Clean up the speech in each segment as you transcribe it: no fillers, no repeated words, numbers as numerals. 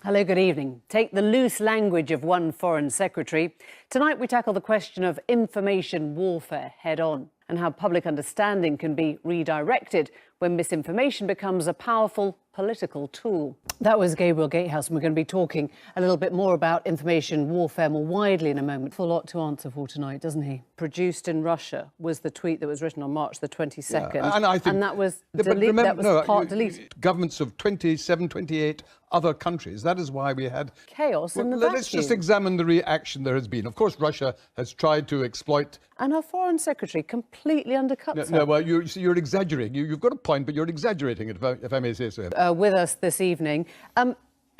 Hello, good evening. Take the loose language of one foreign secretary. Tonight we tackle the question of information warfare head on and how public understanding can be redirected when misinformation becomes a powerful political tool. That was Gabriel Gatehouse, and we're going to be talking a little bit more about information warfare more widely in a moment. Full lot to answer for tonight, doesn't he? Produced in Russia was the tweet that was written on March the 22nd. Yeah, and that was deleted. Governments of 27, 28 other countries. That is why we had chaos in the vacuum. Let's just examine the reaction there has been. Of course, Russia has tried to exploit. And her foreign secretary completely undercuts her. No, well, you're exaggerating. You've got a point, but you're exaggerating it, if I may say so. With us this evening.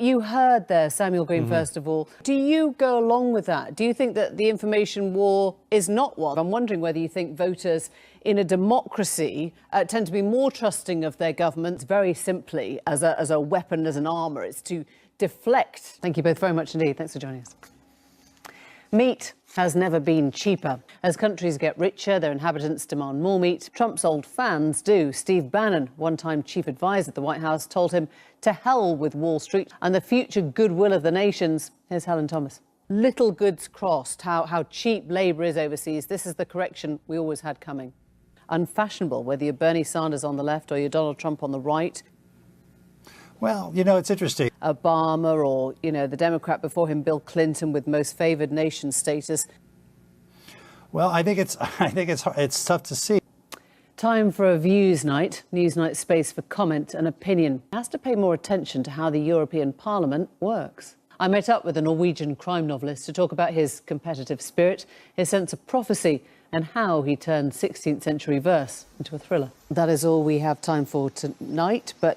You heard there, Samuel Green, first of all. Do you go along with that? Do you think that the information war is not one? I'm wondering whether you think voters in a democracy tend to be more trusting of their governments, very simply, as a weapon, as an armour. It's to deflect. Thank you both very much indeed. Thanks for joining us. Meat has never been cheaper. As countries get richer, their inhabitants demand more meat. Trump's old fans do. Steve Bannon, one-time chief advisor at the White House, told him to hell with Wall Street and the future goodwill of the nations. Here's Helen Thomas. Little goods crossed, how cheap labour is overseas. This is the correction we always had coming. Unfashionable, whether you're Bernie Sanders on the left or you're Donald Trump on the right. Well, you know, it's interesting. Obama or, the Democrat before him, Bill Clinton, with most favoured nation status. Well, I think it's tough to see. Time for a Views Night. Newsnight space for comment and opinion. Has to pay more attention to how the European Parliament works. I met up with a Norwegian crime novelist to talk about his competitive spirit, his sense of prophecy, and how he turned 16th century verse into a thriller. That is all we have time for tonight, but